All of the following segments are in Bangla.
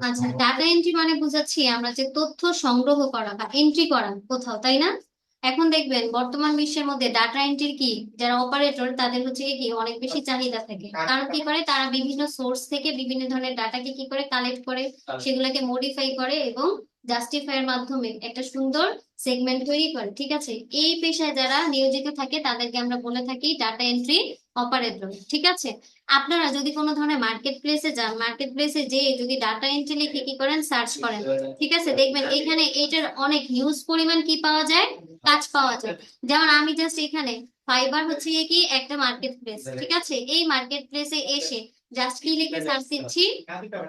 আচ্ছা, ডাটা এন্ট্রি মানে বুঝাচ্ছি আমরা যে তথ্য সংগ্রহ করা বা এন্ট্রি করা কোথাও, তাই না? এখন দেখবেন বর্তমান বিশ্বের মধ্যে ডাটা এন্ট্রির কি, যারা অপারেটর তাদের হচ্ছে কি অনেক বেশি চাহিদা থাকে। কারণ কি করে, তারা বিভিন্ন সোর্স থেকে বিভিন্ন ধরনের ডাটাকে কি করে কালেক্ট করে, সেগুলোকে মডিফাই করে এবং জাস্টিফাইয়ের মাধ্যমে একটা সুন্দর সেগমেন্ট তৈরি করে। ঠিক আছে, এই পেশায় যারা নিয়োজিত থাকে তাদেরকে আমরা বলে থাকি ডাটা এন্ট্রি অপারেটর। ঠিক আছে, আপনারা যদি কোনো ধরনের মার্কেট প্লেসে যান, মার্কেট প্লেসে যে যদি ডাটা এন্ট্রি লিখে কি করেন, সার্চ করেন, ঠিক আছে, দেখবেন এখানে এটার অনেক হিউজ পরিমাণ কি পাওয়া যায়, কাজ পাওয়া যায়। যেমন আমি জাস্ট এখানে ফাইবার হচ্ছে গিয়ে কি একটা মার্কেট প্লেস, ঠিক আছে, এই মার্কেট প্লেসে এসে জাস্ট কি লিখে সার্চ দিচ্ছি,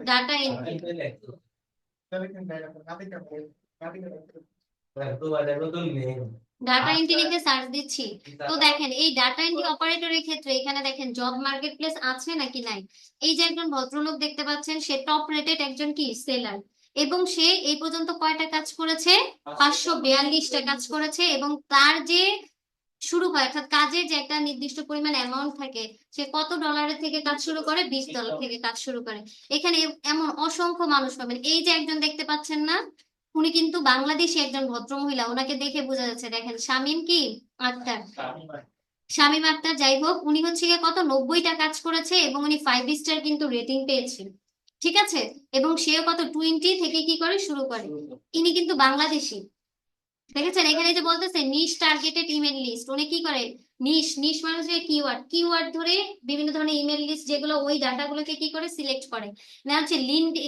ডাটা এন্ট্রি। ডাটা এন্ট্রি লিখে সার্চ দিচ্ছি, তো দেখেন এই ডাটা এন্ট্রি অপারেটরের ক্ষেত্রে এখানে দেখেন জব মার্কেট প্লেস আছে নাকি নাই। এই যে একজন ভদ্রলোক দেখতে পাচ্ছেন, সে টপ রেটেড একজন কি সেলার, এবং সে এই পর্যন্ত কয়টা কাজ করেছে, 542টা কাজ করেছে। এবং তার যে শুরু হয়, অর্থাৎ কাজের যে একটা নির্দিষ্ট পরিমাণ অ্যামাউন্ট থাকে, সে কত ডলারের থেকে কাজ শুরু করে, $20 থেকে কাজ শুরু করে। এখানে এমন অসংখ্য মানুষ পাবেন। এই যে একজন দেখতে পাচ্ছেন না, উনি কিন্তু বাংলাদেশি একজন ভদ্র মহিলা, ওনাকে দেখে বোঝা যাচ্ছে, দেখেন শামীম কি আক্তার, শামীম আক্তার, যাই হোক, উনি হচ্ছে গিয়ে কত 90টা কাজ করেছে এবং উনি 5 স্টার কিন্তু রেটিং পেয়েছে। ঠিক আছে, এবং সেও কত 20 থেকে কি করে শুরু করে। ইনি কিন্তু বাংলাদেশি। দেখেছেন এখানে যে বলতেছে নিশ টার্গেটেড ইমেল লিস্ট, উনি কি করে, নিশ নিশ মানে হচ্ছে কিওয়ার্ড, কিওয়ার্ড ধরে বিভিন্ন ধরনের ইমেল লিস্ট, যেগুলো ওই ডাটাগুলোকে কি করে সিলেক্ট করে, না হচ্ছে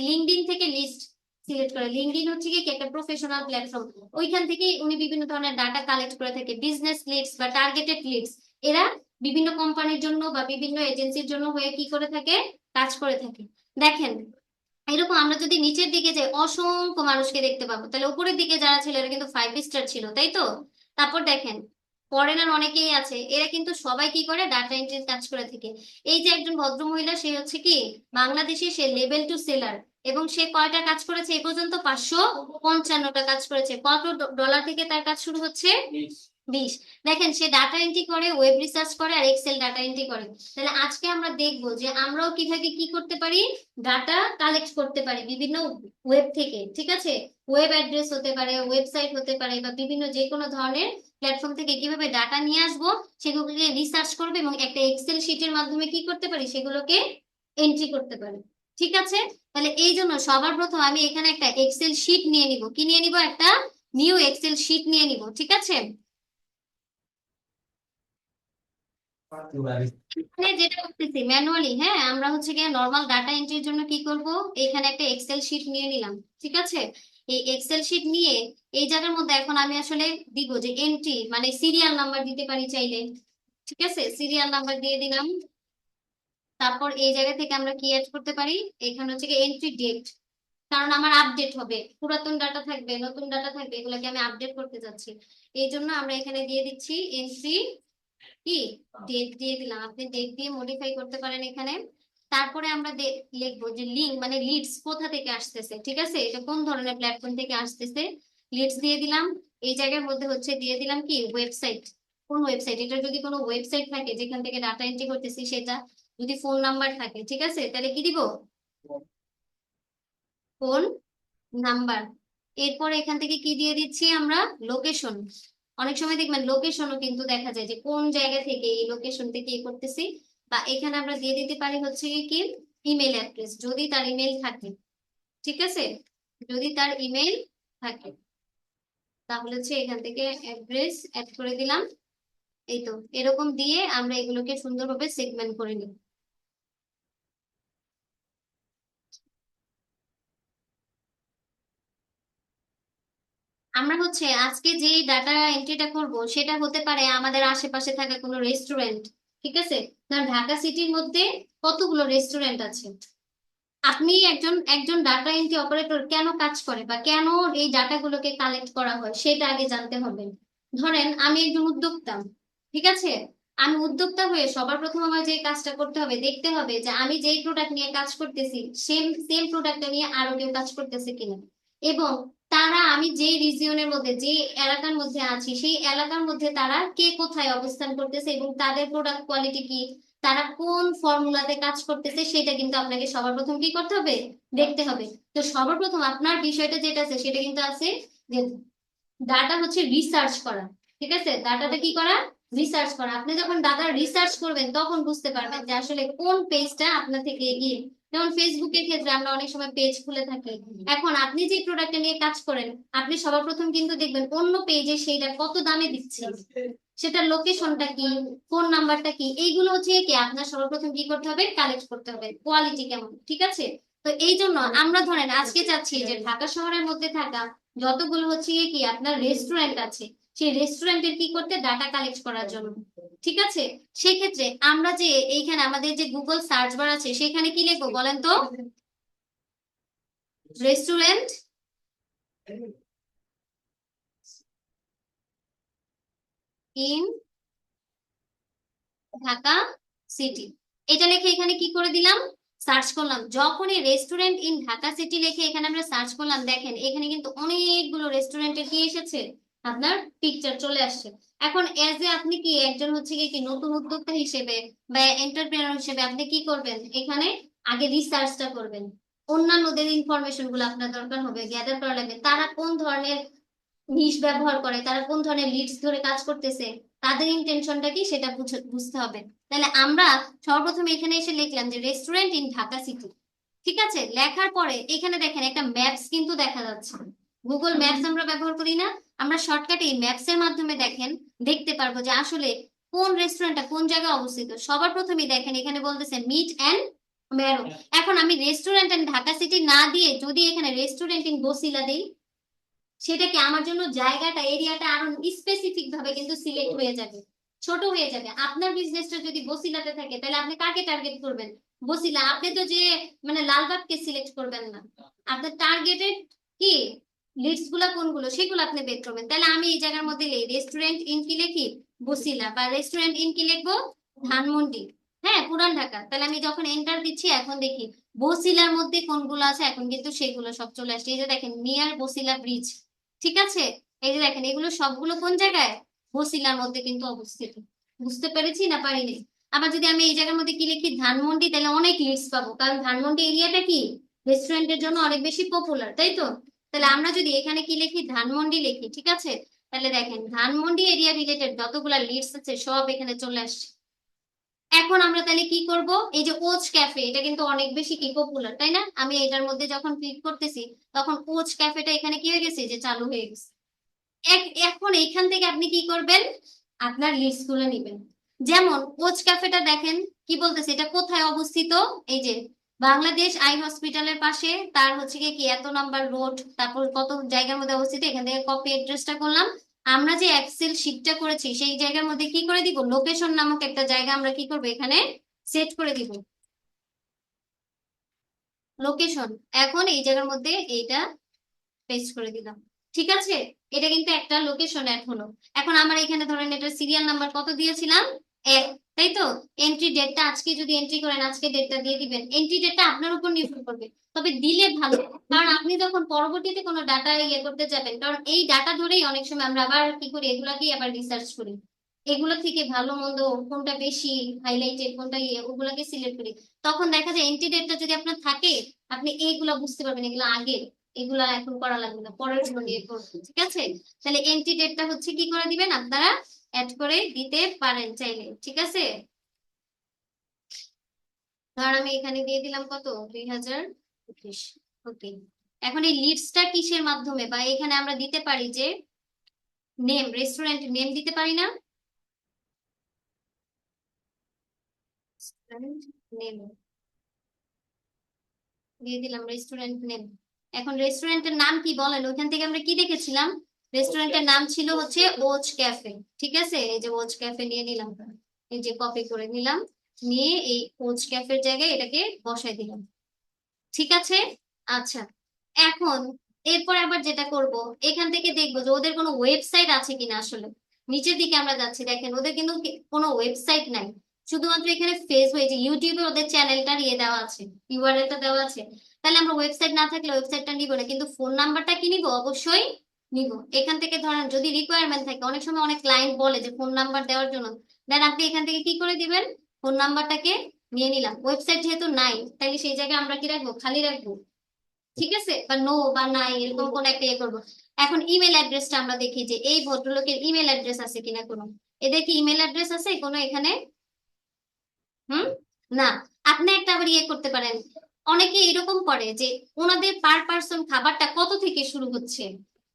লিঙ্কডইন থেকে লিস্ট সিলেক্ট করে। লিঙ্কডইন হচ্ছে কি একটা প্রফেশনাল প্ল্যাটফর্ম, ওইখান থেকে উনি বিভিন্ন ধরনের ডাটা কালেক্ট করে থাকে, বিজনেস লিডস বা টার্গেটেড লিডস। এরা বিভিন্ন কোম্পানির জন্য বা বিভিন্ন এজেন্সির জন্য হয়ে কি করে থাকে, কাজ করে থাকে। দেখেন এরকম আমরা যদি নিচের দিকে যাই, অসংখ্য মানুষকে দেখতে পাবো। তাহলে উপরের দিকে যারা ছিল এরা কিন্তু 5 স্টার ছিল, তাই তো? তারপর দেখেন ফরেনার অনেকেই আছে, এরা কিন্তু সবাই কি করে, ডাটা এন্ট্রির কাজ করে থাকে। এই যে একজন ভদ্র মহিলা, সে হচ্ছে কি বাংলাদেশে, সে লেভেল টু সেলার, এবং সে কয়টা কাজ করেছে এ পর্যন্ত, 555টা কাজ করেছে। কত ডলার থেকে তার কাজ শুরু হচ্ছে, 20। দেখেন সে ডাটা এন্ট্রি করে, ওয়েব রিসার্চ করে আর এক্সেল ডাটা এন্ট্রি করে। তাহলে আজকে আমরা দেখবো যে আমরাও কিভাবে কি করতে পারি, ডাটা কালেক্ট করতে পারি বিভিন্ন ওয়েব থেকে। ঠিক আছে, ওয়েব অ্যাড্রেস হতে পারে, ওয়েবসাইট হতে পারে, বা বিভিন্ন যে কোনো ধরনের প্ল্যাটফর্ম থেকে কিভাবে ডাটা নিয়ে আসবো, সেগুলোকে রিসার্চ করবে এবং একটা এক্সেল শিটের মাধ্যমে কি করতে পারি, সেগুলোকে এন্ট্রি করতে পারি। ঠিক আছে, তাহলে এই জন্য সবার প্রথম আমি এখানে একটা এক্সেল শিট নিয়ে নিব, কি নিয়ে নিব, একটা নিউ এক্সেল শিট নিয়ে নিব। ঠিক আছে, এখানে যেটা করতেছি ম্যানুয়ালি, হ্যাঁ, আমরা হচ্ছে গিয়ে নর্মাল ডাটা এন্ট্রির জন্য কি করব, এখানে একটা এক্সেল শিট নিয়ে নিলাম। ঠিক আছে, এই এক্সেল শিট নিয়ে এই জায়গার মধ্যে এখন আমি আসলে দিব যে এন্ট্রি মানে সিরিয়াল নাম্বার দিতে পারি চাইলে। ঠিক আছে, সিরিয়াল নাম্বার দিয়ে দিলাম। তারপর এই জায়গা থেকে আমরা কি অ্যাড করতে পারি, এখানে হচ্ছে গিয়ে এন্ট্রি ডেট, কারণ আমার আপডেট হবে, পুরাতন ডাটা থাকবে, নতুন ডাটা থাকবে, এগুলোকে আমি আপডেট করতে চাচ্ছি। এই জন্য আমরা এখানে দিয়ে দিচ্ছি এন্ট্রি কি, ডেট দিয়ে দিলাম। আপনি ডেট দিয়ে মডিফাই করতে পারেন এখানে। তারপরে আমরা লিখবো যে লিঙ্ক মানে লিডস কোথা থেকে আসতেছে, ঠিক আছে, এটা কোন ধরনের প্ল্যাটফর্ম থেকে আসতেছে, লিডস দিয়ে দিলাম। এই জায়গার মধ্যে হচ্ছে দিয়ে দিলাম কি ওয়েবসাইট, কোন ওয়েবসাইট, এটা যদি কোনো ওয়েবসাইট থাকে যেখান থেকে ডাটা এন্ট্রি করতেছি সেটা, যদি ফোন নাম্বার থাকে, ঠিক আছে, তাহলে কি দিব, ফোন নাম্বার। এরপর এখান থেকে কি দিয়ে দিচ্ছি আমরা, লোকেশন। অনেক সময় দেখবেন লোকেশনও কিন্তু দেখা যায় যে কোন জায়গা থেকে এই লোকেশন থেকে এ করতেছি। বা এখানে আমরা দিয়ে দিতে পারি হচ্ছে কি ইমেল অ্যাড্রেস, যদি তার ইমেল থাকে। ঠিক আছে, যদি তার ইমেল থাকে, তাহলে হচ্ছে এখান থেকে অ্যাড্রেস অ্যাড করে দিলাম। এই তো, এরকম দিয়ে আমরা এগুলোকে সুন্দরভাবে সেগমেন্ট করে নিই। আমরা হচ্ছে আজকে যে ডাটা এন্ট্রিটা করব, সেটা হতে পারে আমাদের আশেপাশে থাকা কোনো রেস্টুরেন্ট। ঠিক আছে, ধর ঢাকা সিটির মধ্যে কতগুলো রেস্টুরেন্ট আছে। আপনি একজন একজন ডাটা এন্ট্রি অপারেটর কেন কাজ করে বা কেন এই ডাটাগুলোকে কালেক্ট করা হয়, সেটা আগে জানতে হবে। ধরেন আমি একজন উদ্যোক্তা, ঠিক আছে, আমি উদ্যোক্তা হয়ে সবার প্রথম আমার যে কাজটা করতে হবে, দেখতে হবে যে আমি যেই প্রোডাক্ট নিয়ে কাজ করতেছি সেম সেম প্রোডাক্টটা নিয়ে আরো কেউ কাজ করতেছে কিনা, এবং তারা আমি যে রিজিয়নের মধ্যে যে এলাকার মধ্যে আছি সেই এলাকার মধ্যে তারা কে কোথায় অবস্থান করতেছে এবং তাদের প্রোডাক্ট কোয়ালিটি কি, তারা কোন ফর্মুলাতে কাজ করতেছে সেটা কিন্তু আপনাকে সবার প্রথম কি করতে হবে, দেখতে হবে। তো সবার প্রথম আপনার বিষয়টা যেটা আছে সেটা কিন্তু আছে যে ডাটা হচ্ছে রিসার্চ করা। ঠিক আছে, ডাটাটা কি করা, রিসার্চ করা। আপনি যখন ডাটা রিসার্চ করবেন তখন বুঝতে পারবেন যে আসলে কোন পেজটা আপনার থেকে এগিয়ে। যেমন ফেসবুকের ক্ষেত্রে আমরা অনেক সময় পেজ খুলে থাকি। এখন আপনি যে প্রোডাক্টটা নিয়ে কাজ করেন, আপনি সবার প্রথম কিন্তু দেখবেন অন্য পেজে সেইটা কত দামে দিচ্ছে, সেটার লোকেশনটা কি, ফোন নাম্বারটা কি, এইগুলো হচ্ছে কি আপনার সবার প্রথম কি করতে হবে, কালেক্ট করতে হবে, কোয়ালিটি কেমন। ঠিক আছে, তো এই জন্য আমরা ধরেন আজকে চাচ্ছি যে ঢাকা শহরের মধ্যে থাকা যতগুলো হচ্ছে কি আপনার রেস্টুরেন্ট আছে, সেই রেস্টুরেন্টের কি করতে, ডাটা কালেক্ট করার জন্য। ঠিক আছে, সেক্ষেত্রে আমরা যে এইখানে আমাদের যে গুগল সার্চ বার আছে সেখানে কি লিখবো বলেন তো, রেস্টুরেন্ট ইন ঢাকা সিটি, এটা লিখে এখানে কি করে দিলাম, সার্চ করলাম। যখনই রেস্টুরেন্ট ইন ঢাকা সিটি লিখে এখানে আমরা সার্চ করলাম, দেখেন এখানে কিন্তু অনেকগুলো রেস্টুরেন্টের কি এসেছে, আপনার পিকচার চলে আসছে। এখন এজ এ আপনি কি একজন হচ্ছে কি নতুন উদ্যোক্তা হিসেবে বা এন্টারপ্রেনার হিসেবে আপনি কি করবেন, এখানে আগে রিসার্চটা করবেন। অন্যান্যদের ইনফরমেশন গুলো আপনার দরকার হবে, গ্যাদার করা লাগবে, তারা কোন ধরনের নিশ ব্যবহার করে, তারা কোন ধরনের লিডস ধরে কাজ করতেছে, তাদের ইন্টেনশনটা কি সেটা বুঝতে হবে। তাহলে আমরা সর্বপ্রথম এখানে এসে লিখলাম যে রেস্টুরেন্ট ইন ঢাকা সিটি। ঠিক আছে, লেখার পরে এখানে দেখেন একটা ম্যাপস কিন্তু দেখা যাচ্ছে। গুগল ম্যাপস আমরা ব্যবহার করি না, আমরা শর্টকাটে এই ম্যাপস এর মাধ্যমে দেখেন দেখতে পারবো যে আসলে কোন রেস্টুরেন্টটা কোন জায়গায় অবস্থিত। সবার প্রথমেই দেখেন এখানে বলতেছে মিট এন্ড ম্যারো। এখন আমি রেস্টুরেন্ট এন্ড ঢাকা সিটি না দিয়ে যদি এখানে রেস্টুরেন্ট ইন বসিলা দিই, সেটা কি আমার জন্য জায়গাটা এরিয়াটা আরো স্পেসিফিক ভাবে কিন্তু সিলেক্ট হয়ে যাবে, ছোট হয়ে যাবে। আপনার বিজনেসটা যদি বসিলাতে থাকে তাহলে আপনি কাকে টার্গেট করবেন, বসিলা। আপনি তো যে মানে লালবাগকে সিলেক্ট করবেন না, আপনার টার্গেটেড কি লিস্ট গুলা কোনগুলো সেগুলো আপনি বের করবেন। তাহলে আমি এই জায়গার মধ্যে রেস্টুরেন্ট ইন কি লিখি, বসিলা, বা রেস্টুরেন্ট ইন কি লিখবো, ধানমন্ডি, হ্যাঁ পুরান ঢাকা। তাহলে আমি যখন এন্টার দিচ্ছি এখন দেখি বসিলার মধ্যে কোনগুলো আছে, এখন কিন্তু সেগুলো সব চলে আসছে। এই যে দেখেন নিয়ার বসিলা ব্রিজ। ঠিক আছে, এই যে দেখেন এগুলো সবগুলো কোন জায়গায়, বসিলার মধ্যে কিন্তু অবস্থিত। বুঝতে পেরেছি না পারিনি। আবার যদি আমি এই জায়গার মধ্যে কি লিখি, ধানমন্ডি, তাহলে অনেক লিস্ট পাবো, কারণ ধানমন্ডি এরিয়াটা কি রেস্টুরেন্টের জন্য অনেক বেশি পপুলার, তাই তো। তাহলে আমরা যদি এখানে কি লিখি, ধানমন্ডি লিখি, ঠিক আছে, তাহলে দেখেন ধানমন্ডি এরিয়া রিলেটেড যতগুলা লিস্ট আছে সব এখানে চলে আসছে। এখন আমরা তাহলে কি করব, এই যে ওচ ক্যাফে, এটা কিন্তু অনেক বেশি কি পপুলার, তাই না। আমি এটার মধ্যে যখন ক্লিক করতেছি তখন ওচ ক্যাফেটা এখানে কি হয়ে গেছে, যে চালু হয়ে গেছে। এখন এইখান থেকে আপনি কি করবেন, আপনার লিস্ট গুলো নিবেন। যেমন ওচ ক্যাফেটা দেখেন কি বলতেছে, এটা কোথায় অবস্থিত, এই যে বাংলাদেশ আই হসপিটালের পাশে, তার হচ্ছে কি এত নাম্বার রোড, তারপর কত জায়গার মধ্যে অবস্থিত, এখান থেকে কপি অ্যাড্রেসটা করলাম। আমরা যে এক্সেল শিটটা করেছি সেই জায়গার মধ্যে কি করে দিব, লোকেশন নামক একটা জায়গা আমরা কি করবো এখানে সেট করে দিব, লোকেশন। এখন এই জায়গার মধ্যে এইটা পেস্ট করে দিলাম। ঠিক আছে, এটা কিন্তু একটা লোকেশন অ্যাড হলো। এখন আমার এখানে ধরেন এটা সিরিয়াল নাম্বার কত দিয়েছিলাম, 1, তাই তো। এন্ট্রি ডেটটা আজকে যদি এন্ট্রি করেন আজকে ডেটটা দিয়ে দিবেন, এন্ট্রি ডেটটা আপনার উপর নির্ভর করবে, তবে দিলে ভালো। কারণ আপনি যখন পরবর্তীতে কোনো ডাটা ইয়ে করতে যাবেন, কারণ এই ডাটা ধরেই অনেক সময় আমরা আবার কি করি, এগুলাকেই আবার রিসার্চ করি, এগুলো থেকে ভালো মন্দ কোনটা বেশি হাইলাইটেড কোনটা ইয়ে ওগুলাকে সিলেক্ট করি। তখন দেখা যায় এন্ট্রি ডেটটা যদি আপনার থাকে, আপনি এইগুলা বুঝতে পারবেন এগুলো আগে, এগুলা এখন করা লাগবে না, পরের জন্য নিয়ে করবো। ঠিক আছে, তাহলে এন্ট্রি ডেটটা হচ্ছে কি করে দিবেন আপনারা, অ্যাড করে দিতে পারেন চাইলে। ঠিক আছে, ধর আমি এখানে দিয়ে দিলাম কত, 2025। ওকে, এখন এই লিডসটা কিসের মাধ্যমে, বা এখানে আমরা দিতে পারি যে নেম, রেস্টুরেন্ট নেম দিতে পারি না, নেম দিয়ে দিলাম, রেস্টুরেন্ট নেম। এখন রেস্টুরেন্টের নাম কি বলেন, ওইখান থেকে আমরা কি দেখেছিলাম, রেস্টুরেন্টের নাম ছিল হচ্ছে ওচ ক্যাফে। ঠিক আছে, এই যে ওচ ক্যাফে নিয়ে নিলাম, এই যে কপি করে নিলাম, নিয়ে এই ওচ ক্যাফের জায়গায় এটাকে বসাই দিলাম। ঠিক আছে, আচ্ছা। এখন এরপর আবার যেটা করব, এখান থেকে দেখবো যে ওদের কোনো ওয়েবসাইট আছে কিনা। আসলে নিচের দিকে আমরা যাচ্ছি, দেখেন ওদের কিন্তু কোনো ওয়েবসাইট নাই, শুধুমাত্র এখানে ফেসবুক, এই যে ইউটিউবে ওদের চ্যানেলটা ইয়ে দেওয়া আছে, ইউআরএলটা দেওয়া আছে। তাহলে আমরা ওয়েবসাইট না থাকলে ওয়েবসাইটটা নিব না, কিন্তু ফোন নাম্বারটা কি নিব, অবশ্যই নিব। এখান থেকে ধরেন যদি রিকোয়ারমেন্ট থাকে, অনেক সময় অনেক ক্লায়েন্ট বলে যে ফোন নাম্বার দেওয়ার জন্য, দেন আপনি এখান থেকে কি করে দিবেন, ফোন নাম্বারটাকে নিয়ে নিলাম। ওয়েবসাইট যেহেতু নাই, তাহলে সেই জায়গায় আমরা কি রাখবো, খালি রাখবো, ঠিক আছে, বা নো বা নাই এরকম কোন একটা ইয়ে করবো। এখন ইমেল অ্যাড্রেসটা আমরা দেখি যে এই ভদ্রলোকের ইমেল অ্যাড্রেস আছে কিনা কোনো। এদের কি ইমেল অ্যাড্রেস আছে কোনো এখানে? হুম, না। আপনি একটা আবার ইয়ে করতে পারেন, অনেকে এরকম করে যে ওনাদের পার পার্সন খাবারটা কত থেকে শুরু হচ্ছে,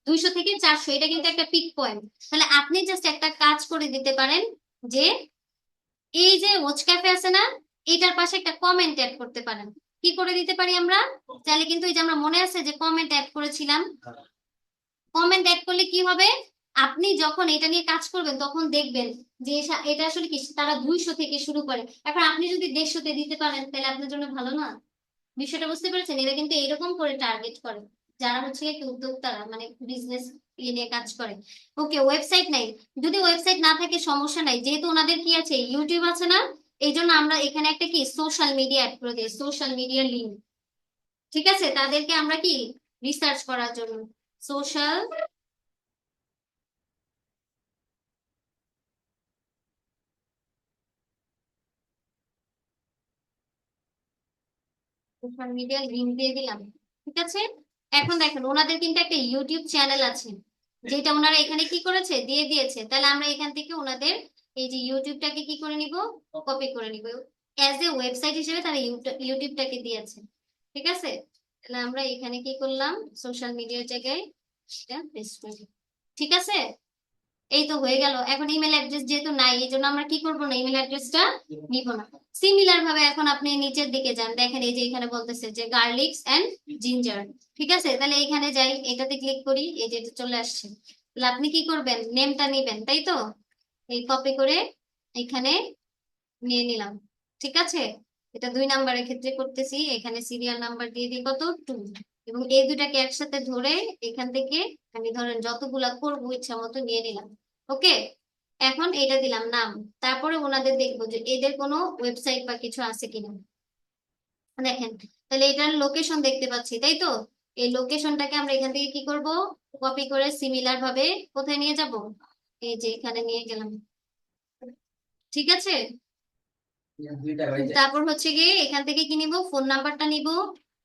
200 থেকে 400, এটা কিন্তু একটা পিক পয়েন্ট। তাহলে আপনি জাস্ট একটা কাজ করে দিতে পারেন যে এই যে ওচ ক্যাফে আছে না, এটার পাশে একটা কমেন্ট অ্যাড করতে পারেন। কি করে দিতে পারি আমরা? তাহলে কিন্তু এই যে আমরা মনে আছে যে কমেন্ট অ্যাড করেছিলাম, কমেন্ট অ্যাড করলে কি হবে, আপনি যখন এটা নিয়ে কাজ করবেন তখন দেখবেন যে এটা আসলে কি তারা 200 থেকে শুরু করে। এখন আপনি যদি 150-তে দিতে পারেন তাহলে আপনার জন্য ভালো না? বিষয়টা বুঝতে পেরেছেন? এরা কিন্তু এরকম করে টার্গেট করে, যারা হচ্ছে কি উদ্যোক্তারা, মানে বিজনেস নিয়ে কাজ করে। ওকে, ওয়েবসাইট নাই, যদি ওয়েবসাইট না থাকে সমস্যা নাই, যেহেতু ওনাদের কি আছে, ইউটিউব আছে না, এই জন্য আমরা এখানে একটা কি সোশ্যাল মিডিয়া অ্যাড করে দিই, সোশ্যাল মিডিয়া লিঙ্ক। ঠিক আছে, তাদেরকে আমরা কি রিসার্চ করার জন্য সোশ্যাল সোশ্যাল মিডিয়া লিংক দিয়ে দিলাম। ঠিক আছে, এখন দেখেন ওনাদের কিন্তু একটা ইউটিউব চ্যানেল আছে, যেটা ওনারা এখানে কি করেছে, দিয়ে দিয়েছে। তাহলে আমরা এখান থেকে ওনাদের এই যে ইউটিউবটাকে কি করে নিব, কপি করে নিব, অ্যাজ এ ওয়েবসাইট হিসেবে তারা ইউটিউবটাকে দিয়েছে। ঠিক আছে, তাহলে আমরা এখানে কি করলাম, সোশ্যাল মিডিয়ার জায়গায় এটা পেস্ট করি। ঠিক আছে, এই তো হয়ে গেল। এখন ইমেল অ্যাড্রেস যেহেতু নাই, এই জন্য আমরা কি করবো না, ইমেল অ্যাড্রেসটা নিব না। সিমিলার ভাবে এখন আপনি নিচের দিকে যান, দেখেন এই যে এখানে বলতেছে যে গার্লিক্স এন্ড জিঞ্জার। ঠিক আছে, তাহলে এখানে যাই, এটাতে ক্লিক করি, এই যে এটা চলে আসছে। তাহলে আপনি কি করবেন, নেমটা নিবেন, তাই তো, এই কপি করে এখানে নিয়ে নিলাম। ঠিক আছে, এটা 2 নাম্বারের ক্ষেত্রে করতেছি, এখানে সিরিয়াল নাম্বার দিয়ে দিই কত, 2। এবং এই দুটাকে একসাথে ধরে এখান থেকে আমি ধরেন যতগুলা করবো ইচ্ছা মতো নিয়ে নিলাম। ওকে, এখন এটা দিলাম নাম। তারপরে ওনাদের দেখবো যে এদের কোনো ওয়েবসাইট বা কিছু আছে কিনা। দেখেন, তাহলে এটার লোকেশন দেখতে পাচ্ছি, তাই তো, এই লোকেশনটাকে আমরা এখান থেকে কি করব, কপি করে সিমিলার ভাবে কোথায় নিয়ে যাব, এই যে এখানে নিয়ে গেলাম। ঠিক আছে, তারপর হচ্ছে গিয়ে এখান থেকে কি নিব, ফোন নাম্বারটা নিব।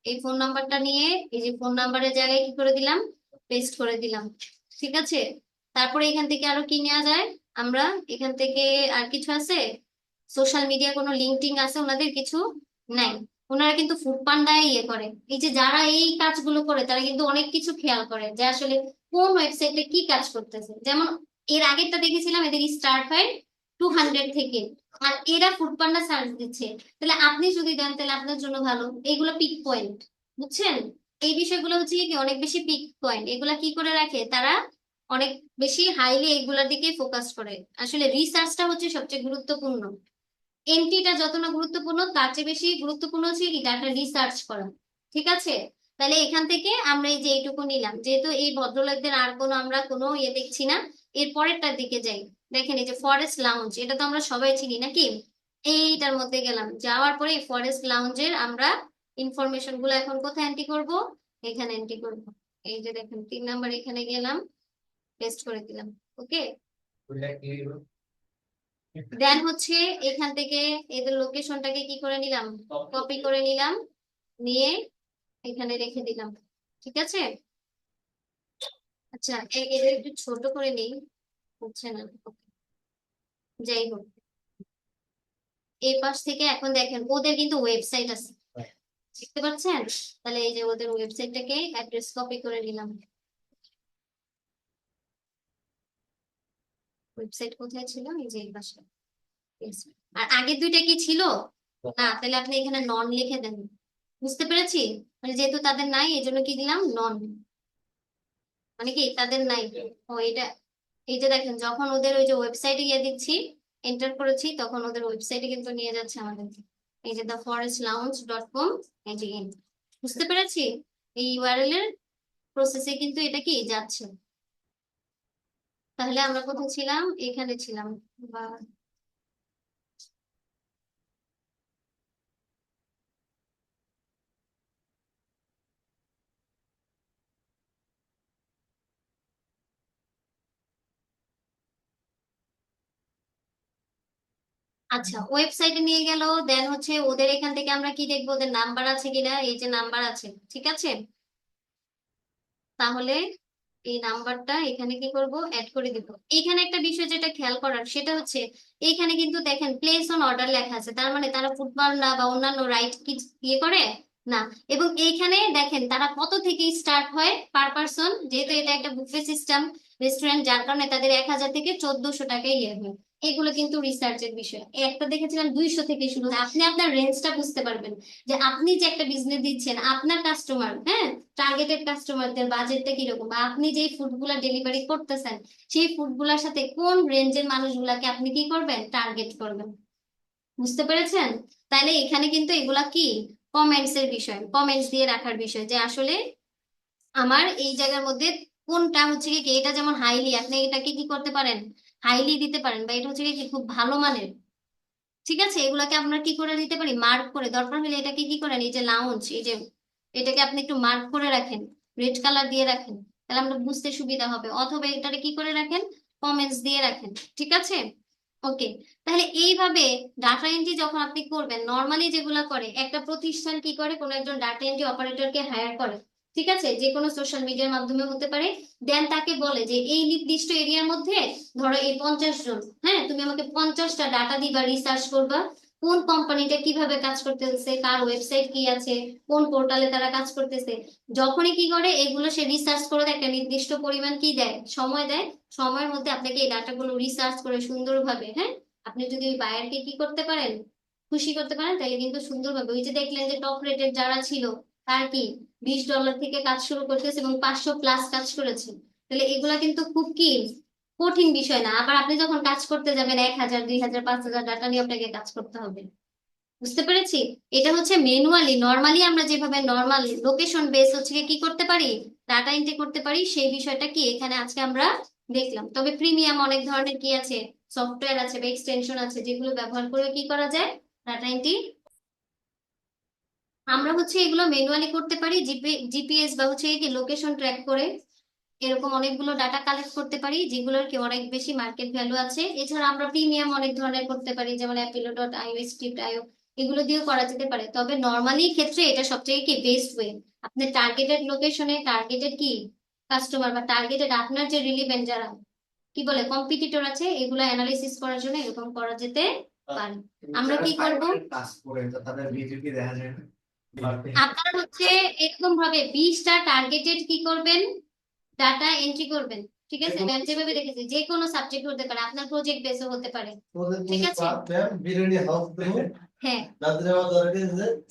এই ফোন নাম্বারটা নিয়ে এই যে ফোন নাম্বারের জায়গায় কি করে দিলাম, পেস্ট করে দিলাম। ঠিক আছে, তারপরে এখান থেকে আরো কি নেওয়া যায়, আমরা এখান থেকে আর কিছু আছে, সোশ্যাল মিডিয়া কোনো লিঙ্ক টিঙ্ক আছে ওনাদের কিছু নাই। ওনারা কিন্তু ফুড পান্ডায় ইয়ে করে, এই যে যারা এই কাজগুলো করে তারা কিন্তু অনেক কিছু খেয়াল করে যে আসলে কোন ওয়েবসাইটে কি কাজ করতেছে। যেমন এর আগেরটা দেখেছিলাম, এদের স্টার্ট হয় 200 থেকে, আর এরা ফুড পান্ডা সার্চ দিচ্ছে। তাহলে আপনি যদি দেন তাহলে আপনার জন্য ভালো, এইগুলো পিক পয়েন্ট, বুঝছেন? এই বিষয়গুলো হচ্ছে কি অনেক বেশি পিক পয়েন্ট, এগুলা কি করে রাখে তারা, অনেক বেশি হাইলি এগুলার দিকে ফোকাস করে। আসলে রিসার্চটা হচ্ছে সবচেয়ে গুরুত্বপূর্ণ, এন্ট্রিটা যত না গুরুত্বপূর্ণ তার চেয়ে বেশি গুরুত্বপূর্ণ হচ্ছে কি ডাটা রিসার্চ করা। ঠিক আছে, তাহলে এখান থেকে আমরা এই যে এইটুকু নিলাম, যেহেতু এই ভদ্রলোকদের আর কোনো আমরা কোনো ইয়ে দেখছি না। এর পরেরটার দিকে যাই, দেখেন এই যে ফরেস্ট লাউঞ্জ, এটা তো আমরা সবাই চিনি নাকি। এইটার মধ্যে গেলাম, যাওয়ার পরে ফরেস্ট লাউঞ্জের আমরা ইনফরমেশন গুলো এখন কোথায় এন্ট্রি করব, এখানে এন্ট্রি করব। এই যে দেখেন 3 নাম্বার, এখানে গেলাম, পেস্ট করে দিলাম। ওকে, দেন হচ্ছে এখান থেকে এদের লোকেশনটাকে কি করে নিলাম, কপি করে নিলাম, নিয়ে এখানে রেখে দিলাম। ঠিক আছে, আচ্ছা এদের একটু ছোট করে নেই, হচ্ছে না। Okay, যাই হোক, এই পাশ থেকে এখন দেখেন ওদের কিন্তু ওয়েবসাইট আছে, দেখতে পাচ্ছেন? তাহলে এই যে ওদের ওয়েবসাইটটাকে অ্যাড্রেস কপি করে নিলাম। ওয়েবসাইট কোথায় ছিল, এই যে এই পাশে। Yes. আর আগের দুইটা কি ছিল, না, তাহলে আপনি এখানে নন লিখে দেন। বুঝতে পেরেছি, মানে যেহেতু তাদের নাই এই জন্য কি দিলাম, নন, মানে কি তাদের নাই। ও এটা, এই যে দেখেন যখন ওদের ওই যে ওয়েবসাইটে গিয়ে দিচ্ছি, এন্টার করেছি, তখন ওদের ওয়েবসাইটে কিন্তু নিয়ে যাচ্ছে আমাদের, এই যে theforestlounge.com, এই যে বুঝতে পেরেছি, এই ইউআরএল এর প্রসেসে কিন্তু এটা কি যাচ্ছে। তাহলে আমরা কোথায় ছিলাম, এখানে ছিলাম, বা আচ্ছা, ওয়েবসাইটে নিয়ে গেল, দেন হচ্ছে ওদের এখান থেকে আমরা কি দেখবো, ওদের নাম্বার আছে কিনা, এই যে নাম্বার আছে, ঠিক আছে। তাহলে এই নাম্বারটা এখানে কি করব, অ্যাড করে দিব। এখানে একটা বিষয় যেটা খেয়াল করার সেটা হচ্ছে, এইখানে কিন্তু দেখেন প্লেস অন অর্ডার লেখা আছে, তার মানে তারা ফুটবল না বা অন্যান্য রাইড কি ইয়ে করে না। এবং এইখানে দেখেন তারা কত থেকে স্টার্ট হয় পার পারসন, যেহেতু এটা একটা বুফে সিস্টেম রেস্টুরেন্ট, যার কারণে তাদের 1000 থেকে 1400 টাকা ইয়ে হয়। এগুলো কিন্তু রিসার্চের বিষয়। একটা দেখেছিলাম 200 থেকে শুরু হয়। আপনি আপনার রেঞ্জটা বুঝতে পারবেন যে আপনি যে একটা বিজনেস দিচ্ছেন, আপনার কাস্টমার, হ্যাঁ, টার্গেটেড কাস্টমারদের বাজেটটা কিরকম, বা আপনি যেই ফুডগুলা ডেলিভারি করতেছেন সেই ফুডগুলার সাথে কোন রেঞ্জের মানুষগুলাকে আপনি কি করবেন, টার্গেট করবেন। বুঝতে পেরেছেন? তাহলে এখানে কিন্তু এগুলা কি, কমেন্টস এর বিষয়, কমেন্টস দিয়ে রাখার বিষয়, যে আসলে আমার এই জায়গার মধ্যে কোনটা হচ্ছে কি, এটা যেমন হাইলি, আপনি এটাকে কি করতে পারেন, হাইলি দিতে পারেন, বা এটা হচ্ছে কি খুব ভালো মানের। ঠিক আছে, এগুলাকে আপনার কি করে দিতে পারি, মার্ক করে, দরকার হলে এটাকে কি করেন, এই যে লাউঞ্জ, এই যে এটাকে আপনি একটু মার্ক করে রাখেন, রেড কালার দিয়ে রাখেন, তাহলে আমরা বুঝতে সুবিধা হবে। অথবা এটাকে কি করে রাখেন, কমেন্টস দিয়ে রাখেন। ঠিক আছে, ওকে। তাহলে এইভাবে ডাটা এন্ট্রি যখন আপনি করবেন, নর্মালি যেগুলা করে একটা প্রতিষ্ঠান কি করে, কোনো একজন ডাটা এন্ট্রি অপারেটরকে হায়ার করে, ঠিক আছে, যে কোনো সোশ্যাল মিডিয়ার মাধ্যমে হতে পারে। দেন তাকে বলে যে এই নির্দিষ্ট এরিয়ার মধ্যে, ধরো এই 50 জন, হ্যাঁ, তুমি আমাকে 50টা ডাটা দিবা, রিসার্চ করবা কোন কোম্পানিটা কিভাবে কাজ করতেছে, কার ওয়েবসাইট কি আছে, কোন পোর্টালে তারা কাজ করতেছে। যখনই কি করে এগুলো সে রিসার্চ করে একটা নির্দিষ্ট পরিমাণ কি দেয়, সময় দেয়। সময়ের মধ্যে আপনাকে এই ডাটাগুলো রিসার্চ করে সুন্দরভাবে, হ্যাঁ, আপনি যদি ওই বায়ারকে কি করতে পারেন, খুশি করতে পারেন, তাহলে কিন্তু সুন্দরভাবে, ওই যে দেখলেন যে টপ রেটেড যারা ছিল, তার কি $20 থেকে কাজ শুরু করতেছে এবং 500+ কাজ করেছে। তাহলে এগুলা কিন্তু খুব কি কঠিন বিষয় না। আবার আপনি যখন কাজ করতে যাবেন 1000, 2000, 5000 ডাটা নিয়ে আপনাকে কাজ করতে হবে। বুঝতে পেরেছি? এটা হচ্ছে ম্যানুয়ালি, নর্মালি আমরা যেভাবে নর্মাল লোকেশন বেস হচ্ছে গিয়ে কি করতে পারি, ডাটা এন্ট্রি করতে পারি, সেই বিষয়টা কি এখানে আজকে আমরা দেখলাম। তবে প্রিমিয়াম অনেক ধরনের কি আছে, সফটওয়্যার আছে বা এক্সটেনশন আছে, যেগুলো ব্যবহার করে কি করা যায়, ডাটা এন্ট্রি। আমরা হচ্ছে এগুলো ম্যানুয়ালি করতে পারি, জিপিএস বা হচ্ছে কি লোকেশন ট্র্যাক করে, এরকম অনেকগুলো ডাটা কালেক্ট করতে পারি, যেগুলোর কি অনেক বেশি মার্কেট ভ্যালু আছে। এছাড়া আমরা প্রিমিয়াম অনেক ধরনের করতে পারি, যেমন Apilo.io, Script.io, এগুলো দিয়েও করা যেতে পারে। তবে নর্মালি ক্ষেত্রে এটা সবথেকে কি বেস্ট ওয়ে। আপনি টার্গেটেড লোকেশনে টার্গেটেড কি কাস্টমার, বা টার্গেটেড আপনার যে রিলিভেন্ট যারা কি বলে কম্পিটিটর আছে, এগুলো অ্যানালাইসিস করার জন্য এরকম করা যেতে পারে। আমরা কি করব, কাজ করে তো তাদের ভিডিও কি দেখা যায় না? আপনারা হচ্ছে এরকম ভাবে 20টা টার্গেটেড কি করবেন, ডাটা এন্ট্রি করবেন। ঠিক আছে, ম্যাম যেভাবে রেখেছে যে কোনো সাবজেক্ট হতে পারে, আপনার প্রজেক্ট বেসও হতে পারে। ঠিক আছে, বিরিয়ানি হাউস দেবো হ্যাঁ, তাদের আবার দরকার